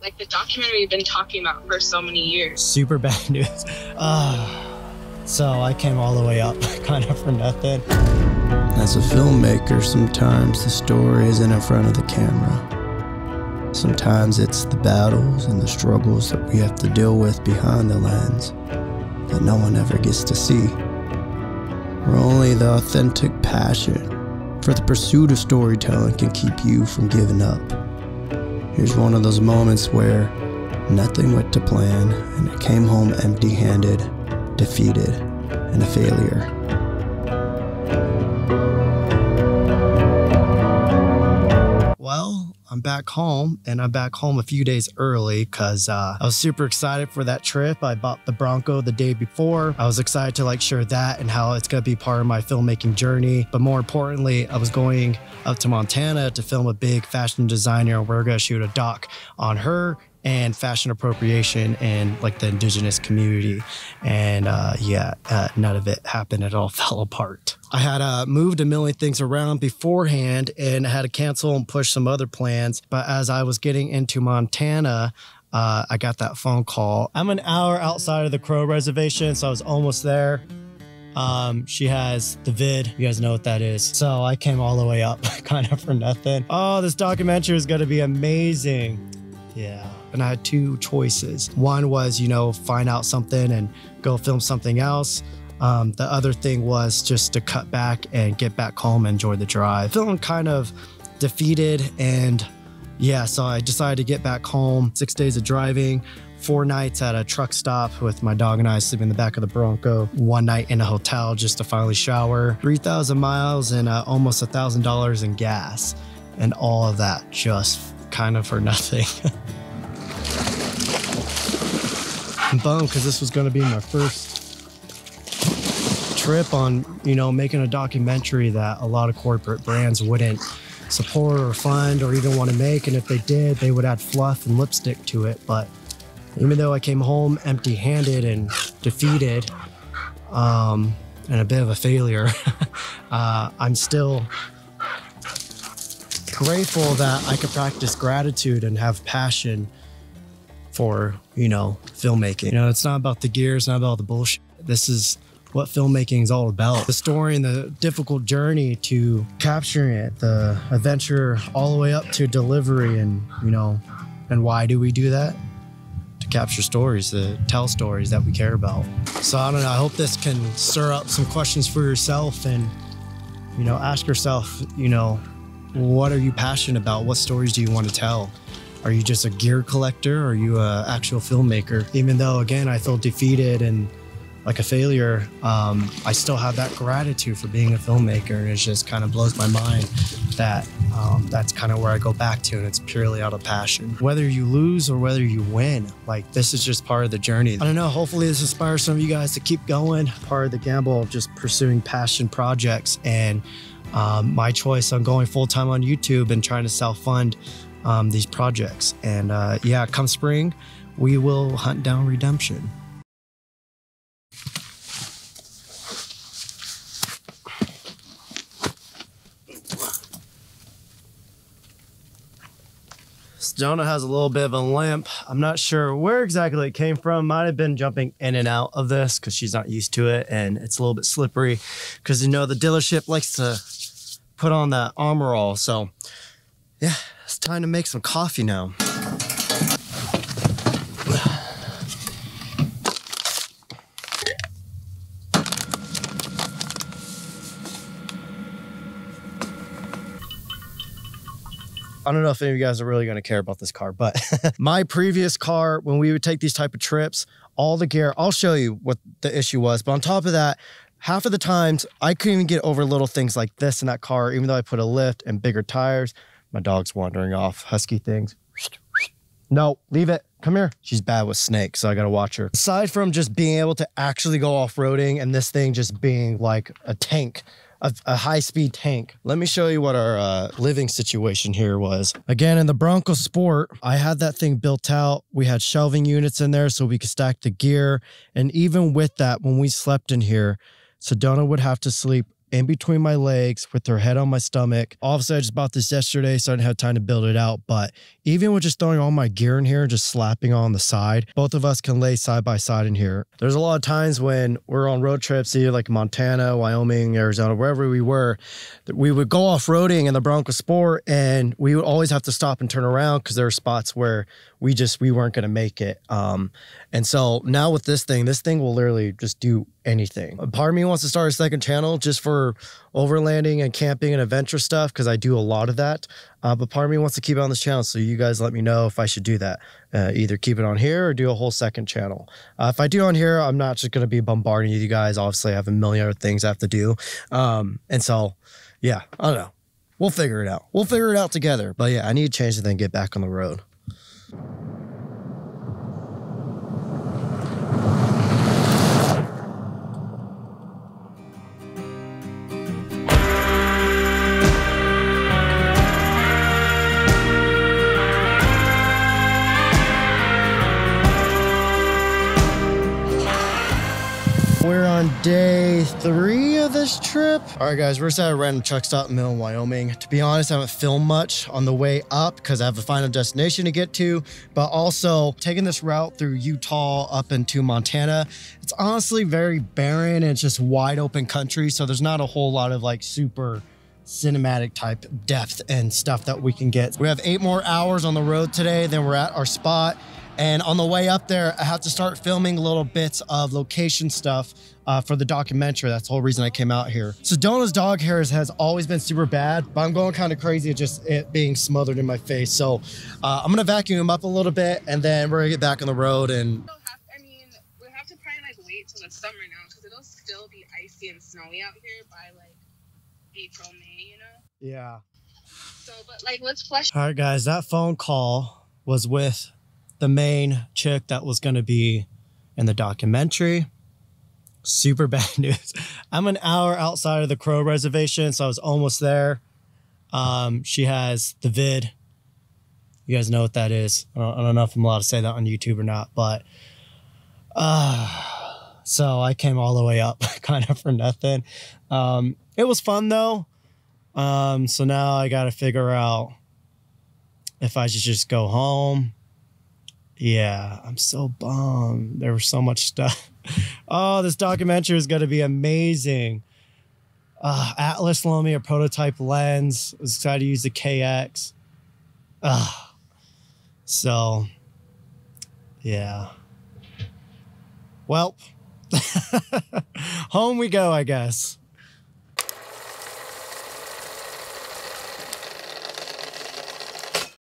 like the documentary we've been talking about for so many years. Super bad news. So I came all the way up kind of for nothing. As a filmmaker, sometimes the story isn't in front of the camera. Sometimes it's the battles and the struggles that we have to deal with behind the lens that no one ever gets to see. Where only the authentic passion for the pursuit of storytelling can keep you from giving up. Here's one of those moments where nothing went to plan and I came home empty-handed, defeated, and a failure. Well, I'm back home, and I'm back home a few days early because I was super excited for that trip. I bought the Bronco the day before. I was excited to like share that and how it's gonna be part of my filmmaking journey. But more importantly, I was going up to Montana to film a big fashion designer, and we're gonna shoot a doc on her and fashion appropriation and like the indigenous community. And none of it happened. It all fell apart. I had moved a million things around beforehand and had to cancel and push some other plans. But as I was getting into Montana, I got that phone call. I'm an hour outside of the Crow Reservation, so I was almost there. She has the vid. You guys know what that is. So I came all the way up kind of for nothing. Oh, this documentary is gonna be amazing. Yeah. And I had two choices. One was, you know, find out something and go film something else. The other thing was just to cut back and get back home and enjoy the drive. Feeling kind of defeated, and yeah, so I decided to get back home. 6 days of driving, 4 nights at a truck stop with my dog and I sleeping in the back of the Bronco, 1 night in a hotel just to finally shower, 3,000 miles and almost $1,000 in gas. And all of that just kind of for nothing. I'm bummed because this was going to be my first trip on, you know, making a documentary that a lot of corporate brands wouldn't support or fund or even want to make. And if they did, they would add fluff and lipstick to it. But even though I came home empty-handed and defeated and a bit of a failure, I'm still grateful that I could practice gratitude and have passion for, you know, filmmaking. You know, it's not about the gear, it's not about the bullshit. This is what filmmaking is all about. The story and the difficult journey to capturing it, the adventure all the way up to delivery, and, you know, and why do we do that? To capture stories, to tell stories that we care about. So I don't know, I hope this can stir up some questions for yourself and, you know, ask yourself, you know, what are you passionate about? What stories do you want to tell? Are you just a gear collector? Or are you an actual filmmaker? Even though, again, I feel defeated and like a failure, I still have that gratitude for being a filmmaker. And it just kind of blows my mind that that's kind of where I go back to, and it's purely out of passion. Whether you lose or whether you win, like, this is just part of the journey. I don't know, hopefully this inspires some of you guys to keep going. Part of the gamble of just pursuing passion projects, and my choice on going full-time on YouTube and trying to self-fund these projects. And yeah, come spring, we will hunt down redemption. Jonah has a little bit of a limp. I'm not sure where exactly it came from. Might have been jumping in and out of this because she's not used to it, and it's a little bit slippery because, you know, the dealership likes to put on that armor all. So yeah, it's time to make some coffee now. I don't know if any of you guys are really going to care about this car, but my previous car, when we would take these type of trips, all the gear, I'll show you what the issue was. But on top of that, half of the times I couldn't even get over little things like this in that car, even though I put a lift and bigger tires. My dog's wandering off, husky things. No, leave it. Come here. She's bad with snakes, so I got to watch her. Aside from just being able to actually go off-roading and this thing just being like a tank, a high-speed tank. Let me show you what our living situation here was. Again, in the Bronco Sport, I had that thing built out. We had shelving units in there so we could stack the gear. And even with that, when we slept in here, Sedona would have to sleep in between my legs with her head on my stomach. Obviously, I just bought this yesterday, so I didn't have time to build it out. But even with just throwing all my gear in here and just slapping on the side, both of us can lay side by side in here. There's a lot of times when we're on road trips, either like Montana, Wyoming, Arizona, wherever we were, that we would go off-roading in the Bronco Sport, and we would always have to stop and turn around because there were spots where we weren't going to make it. And so now with this thing will literally just do anything. Part of me wants to start a second channel just for overlanding and camping and adventure stuff, because I do a lot of that. But part of me wants to keep it on this channel. So you guys let me know if I should do that. Either keep it on here or do a whole second channel. If I do on here, I'm not just going to be bombarding you guys. Obviously, I have a million other things I have to do. And so, yeah, I don't know. We'll figure it out. We'll figure it out together. But yeah, I need to change it and get back on the road. We're on day 3 of this trip. All right, guys, we're just at a random truck stop in Middle Wyoming. To be honest, I haven't filmed much on the way up because I have a final destination to get to, but also taking this route through Utah up into Montana. It's honestly very barren and it's just wide open country. So there's not a whole lot of like super cinematic type depth and stuff that we can get. We have 8 more hours on the road today, then we're at our spot. And on the way up there, I have to start filming little bits of location stuff for the documentary. That's the whole reason I came out here. So Dona's dog hair has always been super bad, but I'm going kind of crazy at just it being smothered in my face. So I'm gonna vacuum him up a little bit, and then we're gonna get back on the road. And I mean, we have to probably like wait till the summer now, because it'll still be icy and snowy out here by like April, May, you know? yeah. So, but like, let's flush. All right, guys, that phone call was with the main chick that was going to be in the documentary. Super bad news. I'm an hour outside of the Crow reservation, so I was almost there. She has the vid. You guys know what that is. I don't know if I'm allowed to say that on YouTube or not, but so I came all the way up kind of for nothing. It was fun though. So now I got to figure out if I should just go home. Yeah, I'm so bummed. There was so much stuff. Oh, this documentary is going to be amazing. Atlas loaned me a prototype lens. I was excited to use the KX. So, yeah. Well, home we go, I guess.